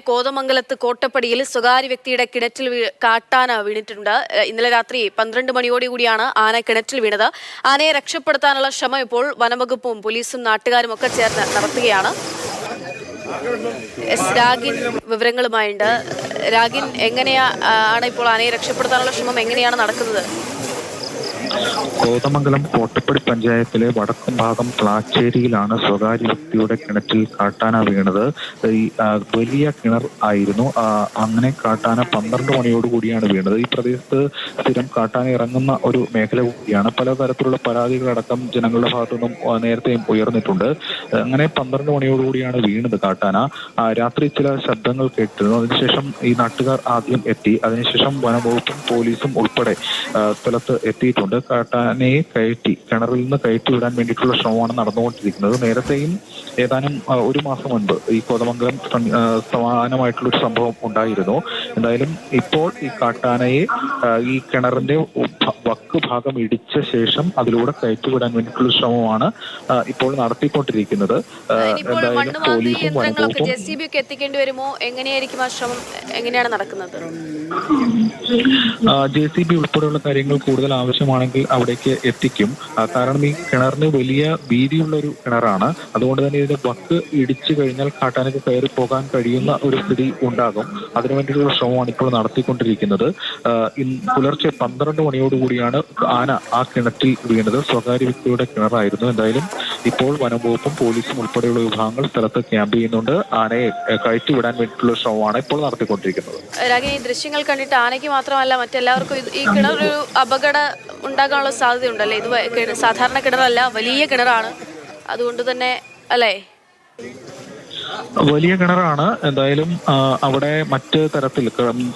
കോതമംഗലത്ത് കോട്ടപ്പടിയിൽ സ്വകാര്യ വ്യക്തിയുടെ കിണറ്റിൽ കാട്ടാന വീണിട്ടുണ്ട്. ഇന്നലെ രാത്രി 12 മണിയോടുകൂടിയാണ് ആന കിണറ്റിൽ വീണത്. ആനയെ രക്ഷപ്പെടുത്താനുള്ള ശ്രമം ഇപ്പോൾ വനംവകുപ്പും പോലീസും നാട്ടുകാരും ഒക്കെ ചേർന്ന് നടത്തുകയാണ്. രാഗിൻ വിവരങ്ങളുമായുണ്ട്. രാഗിൻ, എങ്ങനെയാണ് ഇപ്പോൾ ആനയെ രക്ഷപ്പെടുത്താനുള്ള ശ്രമം എങ്ങനെയാണ് നടക്കുന്നത്? കോതമംഗലം കോട്ടപ്പടി പഞ്ചായത്തിലെ വടക്കും ഭാഗം പ്ലാച്ചേരിയിലാണ് സ്വകാര്യ വ്യക്തിയുടെ കിണറ്റിൽ കാട്ടാന വീണത്. ഈ വലിയ കിണർ ആയിരുന്നു. അങ്ങനെ കാട്ടാന 12 മണിയോടുകൂടിയാണ് വീണത്. ഈ പ്രദേശത്ത് സ്ഥിരം കാട്ടാന ഇറങ്ങുന്ന ഒരു മേഖല കൂടിയാണ്. പലതരത്തിലുള്ള പരാതികളടക്കം ജനങ്ങളുടെ ഭാഗത്തുനിന്നും നേരത്തെയും ഉയർന്നിട്ടുണ്ട്. അങ്ങനെ 12 മണിയോടുകൂടിയാണ് വീണത് കാട്ടാന. രാത്രി ചില ശബ്ദങ്ങൾ കേട്ടിരുന്നു. അതിനുശേഷം ഈ നാട്ടുകാർ ആദ്യം എത്തി. അതിനുശേഷം വനംവകുപ്പും പോലീസും ഉൾപ്പെടെ സ്ഥലത്ത് എത്തിയിട്ടുണ്ട്. കാട്ടാനയെ കിണറിൽ നിന്ന് കയറ്റി വിടാൻ വേണ്ടിയിട്ടുള്ള ശ്രമമാണ് നടന്നുകൊണ്ടിരിക്കുന്നത്. നേരത്തെയും ഏതാനും ഒരു മാസം മുൻപ് ഈ കോതമംഗലം സമാനമായിട്ടുള്ള ഒരു സംഭവം ഉണ്ടായിരുന്നു. എന്തായാലും ഇപ്പോൾ ഈ കാട്ടാനയെ ഈ കിണറിന്റെ വക്ക് ഭാഗം ഇടിച്ച ശേഷം അതിലൂടെ കയറ്റിവിടാൻ വേണ്ടിയിട്ടുള്ള ശ്രമമാണ് ഇപ്പോൾ നടത്തിക്കൊണ്ടിരിക്കുന്നത്. എന്തായാലും പോലീസും വനംവകുപ്പും എത്തിക്കേണ്ടി വരുമോ? എങ്ങനെയായിരിക്കും ആ ശ്രമം എങ്ങനെയാണ് നടക്കുന്നത്? JCB ഉൾപ്പെടെയുള്ള കാര്യങ്ങൾ കൂടുതൽ ആവശ്യമാണെങ്കിൽ അവിടേക്ക് എത്തിക്കും. കാരണം ഈ കിണറിന് വലിയ വീതിയുള്ള ഒരു കിണറാണ്. അതുകൊണ്ട് തന്നെ ഇതിന്റെ വക്ക് ഇടിച്ചു കഴിഞ്ഞാൽ കാട്ടാനക്ക് കയറി പോകാൻ കഴിയുന്ന ഒരു സ്ഥിതി ഉണ്ടാകും. അതിനുവേണ്ടിയുള്ള ശ്രമമാണ് ഇപ്പോൾ നടത്തിക്കൊണ്ടിരിക്കുന്നത്. പുലർച്ചെ 12 മണിയോടുകൂടിയാണ് ആന ആ കിണറ്റിൽ വീണത്. സ്വകാര്യ വ്യക്തിയുടെ കിണറായിരുന്നു. എന്തായാലും ഇപ്പോൾ വനംവകുപ്പും പോലീസും ഉൾപ്പെടെയുള്ള വിഭാഗങ്ങൾ സ്ഥലത്ത് ക്യാമ്പ് ചെയ്യുന്നുണ്ട്. ആനയെ കയറ്റിവിടാൻ വേണ്ടിയിട്ടുള്ള ശ്രമമാണ് ഇപ്പോൾ നടത്തിക്കൊണ്ടിരിക്കുന്നത്. ദൃശ്യങ്ങൾ കണ്ടിട്ട് ആനയ്ക്ക് മാത്രമല്ല മറ്റെല്ലാവർക്കും ഈ കിണർ ഒരു അപകടം ഉണ്ടാകാനുള്ള സാധ്യതയുണ്ടല്ലേ? ഇത് സാധാരണ കിണറല്ല, വലിയ കിണറാണ്. അതുകൊണ്ട് തന്നെ അല്ലേ? വലിയ കിണറാണ്. എന്തായാലും അവിടെ മറ്റ് തരത്തിൽ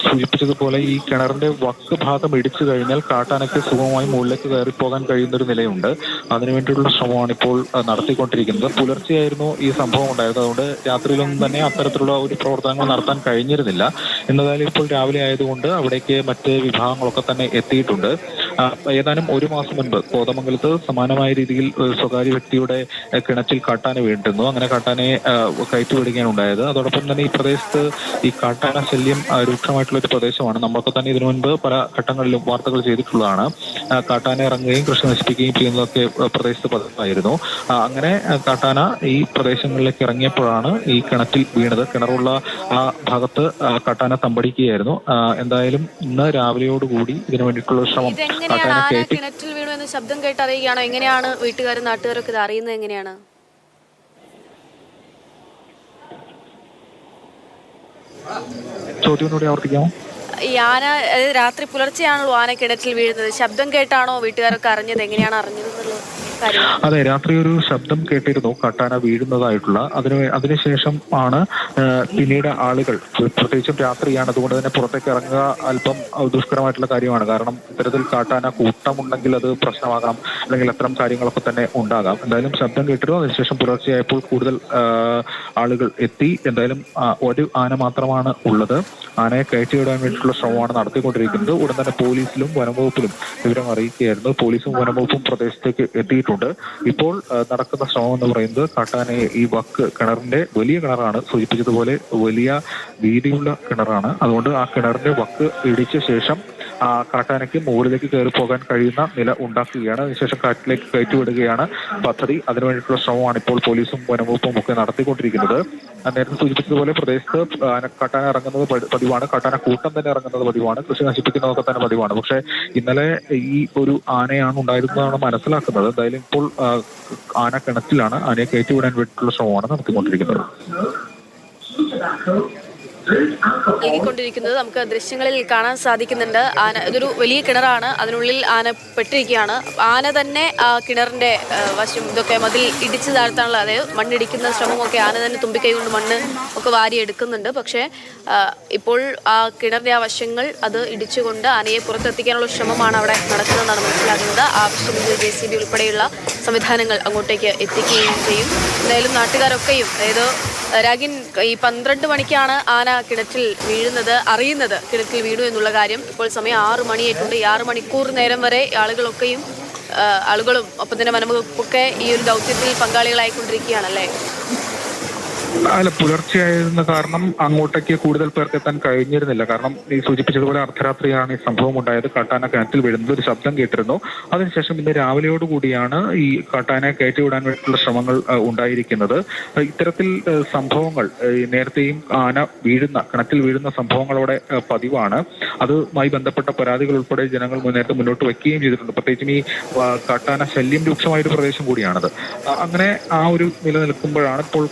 സൂചിപ്പിച്ചതുപോലെ ഈ കിണറിന്റെ വക്ക് ഭാഗം ഇടിച്ചു കഴിഞ്ഞാൽ കാട്ടാനയ്ക്ക് സുഗമമായി മുകളിലേക്ക് കയറിപ്പോകാൻ കഴിയുന്ന ഒരു നിലയുണ്ട്. അതിനുവേണ്ടിയുള്ള ശ്രമമാണ് ഇപ്പോൾ നടത്തിക്കൊണ്ടിരിക്കുന്നത്. പുലർച്ചെയായിരുന്നു ഈ സംഭവം ഉണ്ടായത്. അതുകൊണ്ട് രാത്രിയിലൊന്നും തന്നെ അത്തരത്തിലുള്ള ഒരു പ്രവർത്തനങ്ങൾ നടത്താൻ കഴിഞ്ഞിരുന്നില്ല. എന്നതായാലും ഇപ്പോൾ രാവിലെ ആയതുകൊണ്ട് അവിടേക്ക് മറ്റ് വിഭാഗങ്ങളൊക്കെ തന്നെ എത്തിയിട്ടുണ്ട്. ഏതാനും ഒരു മാസം മുൻപ് കോതമംഗലത്ത് സമാനമായ രീതിയിൽ സ്വകാര്യ വ്യക്തിയുടെ കിണറ്റിൽ കാട്ടാന വീണിരുന്നു. അങ്ങനെ കാട്ടാനയെ കയറ്റിവിടുകയാണ് ഉണ്ടായത്. അതോടൊപ്പം തന്നെ ഈ പ്രദേശത്ത് ഈ കാട്ടാന ശല്യം രൂക്ഷമായിട്ടുള്ള ഒരു പ്രദേശമാണ്. നമ്മളൊക്കെ തന്നെ ഇതിനു മുൻപ് പല ഘട്ടങ്ങളിലും വാർത്തകൾ ചെയ്തിട്ടുള്ളതാണ്. കാട്ടാന ഇറങ്ങുകയും കൃഷി നശിപ്പിക്കുകയും ചെയ്യുന്നതൊക്കെ പ്രദേശത്ത് പതിവായിരുന്നു. അങ്ങനെ കാട്ടാന ഈ പ്രദേശങ്ങളിലേക്ക് ഇറങ്ങിയപ്പോഴാണ് ഈ കിണറ്റിൽ വീണത്. കിണറുള്ള ആ ഭാഗത്ത് കാട്ടാന തമ്പടിക്കുകയായിരുന്നു. എന്തായാലും ഇന്ന് രാവിലെയോടുകൂടി ഇതിനു വേണ്ടിയിട്ടുള്ള ശ്രമം കിണറ്റിൽ വീണു എന്ന് ശബ്ദം കേട്ട് അറിയുകയാണോ? എങ്ങനെയാണ് വീട്ടുകാരും നാട്ടുകാരൊക്കെ ഇത് അറിയുന്നത്? എങ്ങനെയാണ്? ചോദ്യം ആവർത്തിക്കാമോ? ഈ ആന രാത്രി പുലർച്ചെയാണല്ലോ ആന കിണറ്റിൽ വീഴുന്നത്. ശബ്ദം കേട്ടാണോ വീട്ടുകാരൊക്കെ അറിഞ്ഞത്? എങ്ങനെയാണ് അറിഞ്ഞത് എന്നുള്ളത്? അതെ, രാത്രി ഒരു ശബ്ദം കേട്ടിരുന്നു കാട്ടാന വീഴുന്നതായിട്ടുള്ള. അതിനുശേഷം ആണ് പിന്നീട് ആളുകൾ, പ്രത്യേകിച്ചും രാത്രിയാണ്, അതുകൊണ്ട് തന്നെ പുറത്തേക്ക് ഇറങ്ങുക അല്പം ദുഷ്കരമായിട്ടുള്ള കാര്യമാണ്. കാരണം ഇത്തരത്തിൽ കാട്ടാന കൂട്ടമുണ്ടെങ്കിൽ അത് പ്രശ്നമാകാം, അല്ലെങ്കിൽ അത്തരം കാര്യങ്ങളൊക്കെ തന്നെ ഉണ്ടാകാം. എന്തായാലും ശബ്ദം കേട്ടിരുന്നു. അതിനുശേഷം പുലർച്ചെയായപ്പോൾ കൂടുതൽ ആളുകൾ എത്തി. എന്തായാലും ഒരു ആന മാത്രമാണ് ഉള്ളത്. ആനയെ കയറ്റിവിടാൻ വേണ്ടിയിട്ടുള്ള ശ്രമമാണ് നടത്തിക്കൊണ്ടിരിക്കുന്നത്. ഉടൻ തന്നെ പോലീസിലും വനംവകുപ്പിലും വിവരം അറിയിക്കുകയായിരുന്നു. പോലീസും വനംവകുപ്പും പ്രദേശത്തേക്ക് എത്തിയിട്ടുണ്ട്. ഇപ്പോൾ നടക്കുന്ന ശ്രമം എന്ന് പറയുന്നത് കാട്ടാനയെ ഈ വക്ക്, കിണറിന്റെ വലിയ കിണറാണ്, സൂചിപ്പിച്ചതുപോലെ വലിയ വീതിയുള്ള കിണറാണ്. അതുകൊണ്ട് ആ കിണറിന്റെ വക്ക് ഇടിച്ച ശേഷം കാട്ടാനയ്ക്ക് മുകളിലേക്ക് കയറി പോകാൻ കഴിയുന്ന നില ഉണ്ടാക്കുകയാണ്. അതിനുശേഷം കാട്ടിലേക്ക് കയറ്റിവിടുകയാണ് പദ്ധതി. അതിനുവേണ്ടിയിട്ടുള്ള ശ്രമമാണ് ഇപ്പോൾ പോലീസും വനംവകുപ്പും ഒക്കെ നടത്തിക്കൊണ്ടിരിക്കുന്നത്. നേരത്തെ സൂചിപ്പിച്ചതുപോലെ പ്രദേശത്ത് കാട്ടാന ഇറങ്ങുന്നത് പതിവാണ്. കാട്ടാന കൂട്ടം തന്നെ ഇറങ്ങുന്നത് പതിവാണ്. കൃഷി നശിപ്പിക്കുന്നതൊക്കെ തന്നെ പതിവാണ്. പക്ഷെ ഇന്നലെ ഈ ഒരു ആനയാണ് ഉണ്ടായിരുന്നതാണ് മനസ്സിലാക്കുന്നത്. എന്തായാലും ഇപ്പോൾ ആന കിണറ്റിലാണ്. ആനയെ കയറ്റിവിടാൻ വേണ്ടിയിട്ടുള്ള ശ്രമമാണ് നടത്തിക്കൊണ്ടിരിക്കുന്നത്. നീങ്ങിക്കൊണ്ടിരിക്കുന്നത് നമുക്ക് ദൃശ്യങ്ങളിൽ കാണാൻ സാധിക്കുന്നുണ്ട്. ഇതൊരു വലിയ കിണറാണ്. അതിനുള്ളിൽ ആന പെട്ടിരിക്കുകയാണ്. ആന തന്നെ കിണറിന്റെ വശം ഇതൊക്കെ മതിൽ ഇടിച്ചു താഴ്ത്താനുള്ള, അതായത് മണ്ണിടിക്കുന്ന ശ്രമമൊക്കെ ആന തന്നെ തുമ്പിക്കൈ കൊണ്ട് മണ്ണ് ഒക്കെ വാരി എടുക്കുന്നുണ്ട്. പക്ഷേ ഇപ്പോൾ ആ കിണറിന്റെ ആ വശങ്ങൾ അത് ഇടിച്ചുകൊണ്ട് ആനയെ പുറത്തെത്തിക്കാനുള്ള ശ്രമമാണ് അവിടെ നടക്കുന്നതെന്നാണ് മനസ്സിലാക്കുന്നത്. ആവശ്യമെങ്കിൽ JCB ഉൾപ്പെടെയുള്ള സംവിധാനങ്ങൾ അങ്ങോട്ടേക്ക് എത്തിക്കുകയും ചെയ്യും. എന്തായാലും നാട്ടുകാരൊക്കെയും, അതായത് രാഗിൻ, ഈ 12 മണിക്കാണ് ആന കിണറ്റിൽ അറിയുന്നത് കിണറ്റിൽ വീണു എന്നുള്ള കാര്യം. ഇപ്പോൾ സമയം 6 മണിയായിട്ടുണ്ട്. ഈ 6 മണിക്കൂർ നേരം വരെ ആളുകളും ഒപ്പം തന്നെ വനംവകുപ്പൊക്കെ ഈ ഒരു ദൗത്യത്തിൽ പങ്കാളികളായിക്കൊണ്ടിരിക്കുകയാണല്ലേ? അല്ല, പുലർച്ചെയായിരുന്ന കാരണം അങ്ങോട്ടേക്ക് കൂടുതൽ പേർക്ക് എത്താൻ കഴിഞ്ഞിരുന്നില്ല. കാരണം ഈ സൂചിപ്പിച്ചതുപോലെ അർദ്ധരാത്രിയാണ് ഈ സംഭവം ഉണ്ടായത്. കാട്ടാന കിണറ്റിൽ വീഴുന്നത് ഒരു ശബ്ദം കേട്ടിരുന്നു. അതിനുശേഷം ഇന്ന് രാവിലെയോടുകൂടിയാണ് ഈ കാട്ടാനെ കയറ്റിവിടാൻ വേണ്ടിയിട്ടുള്ള ശ്രമങ്ങൾ ഉണ്ടായിരിക്കുന്നത്. ഇത്തരത്തിൽ സംഭവങ്ങൾ നേരത്തെയും ആന കിണറ്റിൽ വീഴുന്ന സംഭവങ്ങളോടെ പതിവാണ്. അതുമായി ബന്ധപ്പെട്ട പരാതികൾ ഉൾപ്പെടെ ജനങ്ങൾ നേരത്തെ മുന്നോട്ട് വയ്ക്കുകയും ചെയ്തിട്ടുണ്ട്. പ്രത്യേകിച്ചും ഈ കാട്ടാന ശല്യം രൂക്ഷമായ ഒരു പ്രദേശം കൂടിയാണത്. അങ്ങനെ ആ ഒരു നിലനിൽക്കുമ്പോഴാണ് ഇപ്പോൾ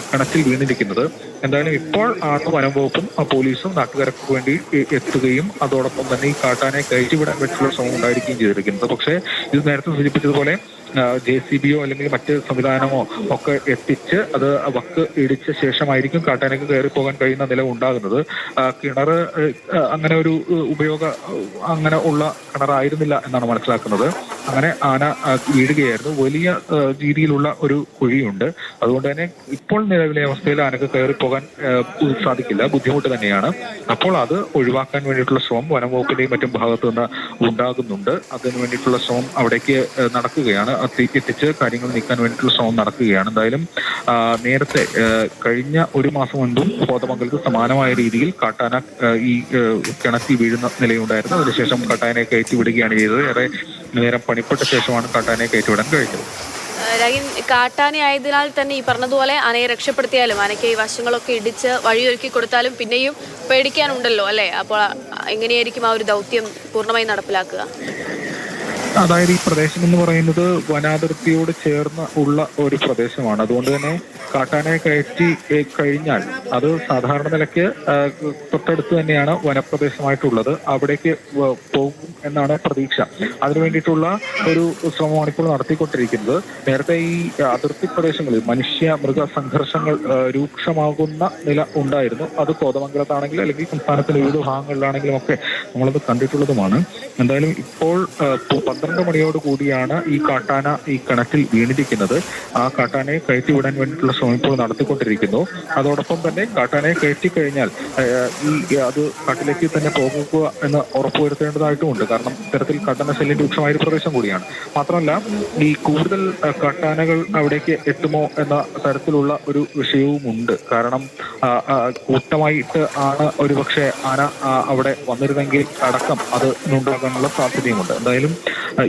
കിണറ്റിൽ വീണിരിക്കുന്നത്. എന്തായാലും ഇപ്പോൾ ആണ് വനം വകുപ്പും പോലീസും നാട്ടുകാർക്ക് വേണ്ടി എത്തുകയും അതോടൊപ്പം തന്നെ ഈ കാട്ടാനെ കയറ്റിവിടാൻ വേണ്ടിയിട്ടുള്ള ശ്രമം ഉണ്ടായിരിക്കുകയും ചെയ്തിരിക്കുന്നത്. പക്ഷേ ഇത് നേരത്തെ സൂചിപ്പിച്ചതുപോലെ JCBയോ അല്ലെങ്കിൽ മറ്റ് സംവിധാനമോ ഒക്കെ എത്തിച്ച് അത് വക്ക് ഇടിച്ച ശേഷമായിരിക്കും കാട്ടാനയ്ക്ക് കയറി പോകാൻ കഴിയുന്ന നില ഉണ്ടാകുന്നത്. കിണർ അങ്ങനെ ഒരു അങ്ങനെ ഉള്ള കിണറായിരുന്നില്ല എന്നാണ് മനസ്സിലാക്കുന്നത്. അങ്ങനെ ആന വീഴുകയായിരുന്നു. വലിയ രീതിയിലുള്ള ഒരു കുഴിയുണ്ട്. അതുകൊണ്ട് തന്നെ ഇപ്പോൾ നിലവിലെ അവസ്ഥയിൽ ആനക്ക് കയറി പോകാൻ സാധിക്കില്ല, ബുദ്ധിമുട്ട് തന്നെയാണ്. അപ്പോൾ അത് ഒഴിവാക്കാൻ വേണ്ടിയിട്ടുള്ള ശ്രമം വനം വകുപ്പിന്റെയും മറ്റും ഭാഗത്തു നിന്ന് ഉണ്ടാകുന്നുണ്ട്. അതിനു വേണ്ടിയിട്ടുള്ള ശ്രമം അവിടേക്ക് നടക്കുകയാണ്. എത്തിച്ച് കാര്യങ്ങൾ നീക്കാൻ വേണ്ടിയിട്ടുള്ള ശ്രമം നടക്കുകയാണ്. എന്തായാലും നേരത്തെ കഴിഞ്ഞ ഒരു മാസം മുൻപും കോതമംഗലത്ത് സമാനമായ രീതിയിൽ കാട്ടാന ഈ കിണറ്റിൽ വീഴുന്ന നിലയുണ്ടായിരുന്നു. അതിനുശേഷം കാട്ടാനെ കയറ്റി വിടുകയാണ് ചെയ്തത്. ഏറെ നേരം പണിപ്പെട്ട ശേഷമാണ് കാട്ടാനെ കയറ്റിവിടാൻ കഴിഞ്ഞത്. കാട്ടാന ആയതിനാൽ തന്നെ ഈ പറഞ്ഞതുപോലെ ആനയെ രക്ഷപ്പെടുത്തിയാലും ആനയ്ക്ക് ഈ വശങ്ങളൊക്കെ ഇടിച്ച് വഴിയൊരുക്കി കൊടുത്താലും പിന്നെയും പേടിക്കാനുണ്ടല്ലോ അല്ലേ? അപ്പോൾ എങ്ങനെയായിരിക്കും ആ ഒരു ദൗത്യം പൂർണ്ണമായി നടപ്പിലാക്കുക? അതായത് ഈ പ്രദേശം എന്ന് പറയുന്നത് വനാതിർത്തിയോട് ചേർന്ന് ഉള്ള ഒരു പ്രദേശമാണ്. അതുകൊണ്ട് തന്നെ കാട്ടാനയെ കയറ്റി കഴിഞ്ഞാൽ അത് സാധാരണ നിലയ്ക്ക് തൊട്ടടുത്ത് തന്നെയാണ് വനപ്രദേശമായിട്ടുള്ളത്. അവിടേക്ക് പോകും എന്നാണ് പ്രതീക്ഷ. അതിനു വേണ്ടിയിട്ടുള്ള ഒരു ശ്രമമാണ് ഇപ്പോൾ നടത്തിക്കൊണ്ടിരിക്കുന്നത്. നേരത്തെ ഈ അതിർത്തി പ്രദേശങ്ങളിൽ മനുഷ്യ മൃഗ സംഘർഷങ്ങൾ രൂക്ഷമാകുന്ന നില ഉണ്ടായിരുന്നു. അത് കോതമംഗലത്താണെങ്കിലും അല്ലെങ്കിൽ സംസ്ഥാനത്തിന്റെ വിവിധ ഭാഗങ്ങളിലാണെങ്കിലും ഒക്കെ നമ്മളത് കണ്ടിട്ടുള്ളതുമാണ്. എന്തായാലും ഇപ്പോൾ 12 മണിയോട് കൂടിയാണ് ഈ കാട്ടാന ഈ കിണറ്റിൽ വീണിരിക്കുന്നത്. ആ കാട്ടാനയെ കയറ്റിവിടാൻ വേണ്ടിയിട്ടുള്ള ശ്രമം ഇപ്പോൾ നടത്തിക്കൊണ്ടിരിക്കുന്നു. അതോടൊപ്പം തന്നെ കാട്ടാനയെ കയറ്റിക്കഴിഞ്ഞാൽ അത് കാട്ടിലേക്ക് തന്നെ പോകുക എന്ന് ഉറപ്പുവരുത്തേണ്ടതായിട്ടുമുണ്ട്. കാരണം ഇത്തരത്തിൽ കാട്ടാന ശല്യം രൂക്ഷമായ ഒരു പ്രദേശം കൂടിയാണ്. മാത്രമല്ല ഈ കൂടുതൽ കാട്ടാനകൾ അവിടേക്ക് എത്തുമോ എന്ന തരത്തിലുള്ള ഒരു വിഷയവുമുണ്ട്. കാരണം കൂട്ടമായിട്ട് ആണ് ഒരുപക്ഷെ ആന അവിടെ വന്നിരുന്നെങ്കിൽ അടക്കം അത് ഉണ്ടാകാനുള്ള സാധ്യതയുമുണ്ട്. എന്തായാലും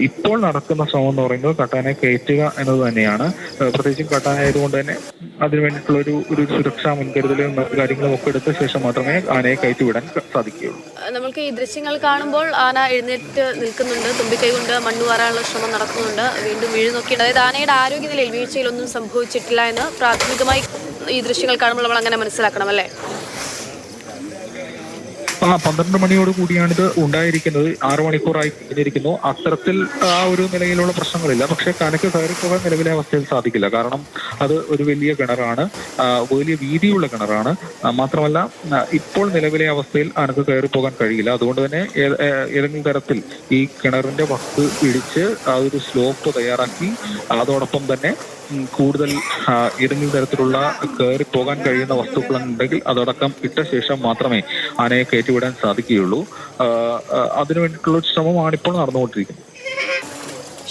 ഇപ്പോൾ നടക്കുന്ന ശ്രമം എന്ന് പറയുന്നത് കാട്ടാനയെ കയറ്റുക എന്നത് തന്നെയാണ്. പ്രത്യേകിച്ചും കാട്ടാന ആയതുകൊണ്ട് തന്നെ അതിനു വേണ്ടിയിട്ടുള്ള ഒരു സുരക്ഷാ മുൻകരുതലും മറ്റു കാര്യങ്ങളും ഒക്കെ എടുത്ത ശേഷം മാത്രമേ ആനയെ കയറ്റിവിടാൻ സാധിക്കുകയുള്ളൂ. നമുക്ക് ഈ ദൃശ്യങ്ങൾ കാണുമ്പോൾ ആന എഴുന്നേറ്റ് നിൽക്കുന്നുണ്ട്, തുമ്പിക്കൈ കൊണ്ട് മണ്ണ് വാരാനുള്ള ശ്രമം നടക്കുന്നുണ്ട്, വീണ്ടും വീഴുന്നൊക്കെയുണ്ട്. അതായത് ആനയുടെ ആരോഗ്യനിലയിൽ വീഴ്ചയിലൊന്നും സംഭവിച്ചിട്ടില്ല എന്ന് പ്രാഥമികമായി ഈ ദൃശ്യങ്ങൾ കാണുമ്പോൾ നമ്മൾ അങ്ങനെ മനസ്സിലാക്കണം അല്ലേ? 12 മണിയോട് കൂടിയാണിത് ഉണ്ടായിരിക്കുന്നത്. 6 മണിക്കൂറായി കഴിഞ്ഞിരിക്കുന്നു. അത്തരത്തിൽ ആ ഒരു നിലയിലുള്ള പ്രശ്നങ്ങളില്ല. പക്ഷെ കനക്ക് കയറിപ്പോകാൻ നിലവിലെ അവസ്ഥയിൽ സാധിക്കില്ല. കാരണം അത് ഒരു വലിയ കിണറാണ്, വലിയ വീതിയുള്ള കിണറാണ്. മാത്രമല്ല ഇപ്പോൾ നിലവിലെ അവസ്ഥയിൽ ആനക്ക് കയറിപ്പോകാൻ കഴിയില്ല. അതുകൊണ്ട് തന്നെ ഏതെങ്കിലും തരത്തിൽ ഈ കിണറിന്റെ വക്ക് ഇടിച്ച് ആ ഒരു സ്ലോപ്പ് തയ്യാറാക്കി അതോടൊപ്പം തന്നെ കൂടുതൽ ഏതെങ്കിലും തരത്തിലുള്ള കയറി പോകാൻ കഴിയുന്ന വസ്തുക്കളുണ്ടെങ്കിൽ അതടക്കം ഇട്ട ശേഷം മാത്രമേ ആനയെ കയറ്റിവിടാൻ സാധിക്കുകയുള്ളൂ. അതിനു വേണ്ടിയിട്ടുള്ള ശ്രമമാണ് ഇപ്പോൾ നടന്നുകൊണ്ടിരിക്കുന്നത്.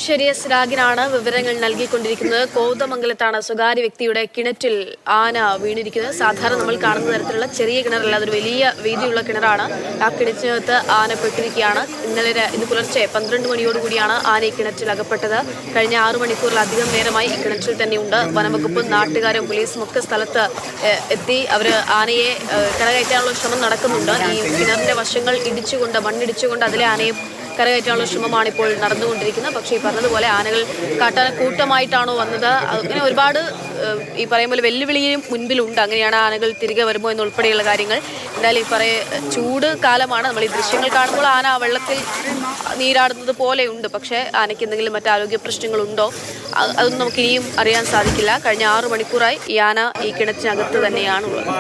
ശരി, രാഗിനാണ് വിവരങ്ങൾ നൽകിക്കൊണ്ടിരിക്കുന്നത്. കോതമംഗലത്താണ് സ്വകാര്യ വ്യക്തിയുടെ കിണറ്റിൽ ആന വീണിരിക്കുന്നത്. സാധാരണ നമ്മൾ കാണുന്ന തരത്തിലുള്ള ചെറിയ കിണറല്ല, അതൊരു വലിയ വീതിയുള്ള കിണറാണ്. ആ കിണറ്റിനകത്ത് ആന പെട്ടിരിക്കുകയാണ്. ഇന്ന് പുലർച്ചെ 12 മണിയോടുകൂടിയാണ് ആന ഈ കിണറ്റിൽ അകപ്പെട്ടത്. കഴിഞ്ഞ 6 മണിക്കൂറിലധികം നേരമായി ഈ കിണറ്റിൽ തന്നെയുണ്ട്. വനംവകുപ്പും നാട്ടുകാരും പോലീസും ഒക്കെ സ്ഥലത്ത് എത്തി അവർ ആനയെ കരകയറ്റാനുള്ള ശ്രമം നടക്കുന്നുണ്ട്. ഈ കിണറിന്റെ വശങ്ങൾ ഇടിച്ചുകൊണ്ട് മണ്ണിടിച്ചുകൊണ്ട് അതിലെ ആനയെ കരകയറ്റാനുള്ള ശ്രമമാണ് ഇപ്പോൾ നടന്നുകൊണ്ടിരിക്കുന്നത്. പക്ഷേ ഈ പറഞ്ഞതുപോലെ ആനകൾ കാട്ടാന കൂട്ടമായിട്ടാണോ വന്നത്, അങ്ങനെ ഒരുപാട് ഈ പറയും പോലെ വെല്ലുവിളിയും മുൻപിലുണ്ട്. അങ്ങനെയാണ് ആനകൾ തിരികെ വരുമോ എന്നുൾപ്പെടെയുള്ള കാര്യങ്ങൾ. എന്തായാലും ചൂട് കാലമാണ്. നമ്മൾ ഈ ദൃശ്യങ്ങൾ കാണുമ്പോൾ ആന വെള്ളത്തിൽ നീരാടുന്നത് പോലെയുണ്ട്. പക്ഷേ ആനയ്ക്ക് എന്തെങ്കിലും മറ്റ് ആരോഗ്യ പ്രശ്നങ്ങളുണ്ടോ അതൊന്നും നമുക്ക് ഇനിയും അറിയാൻ സാധിക്കില്ല. കഴിഞ്ഞ 6 മണിക്കൂറായി ഈ ആന ഈ കിണറ്റിനകത്ത് തന്നെയാണുള്ളത്.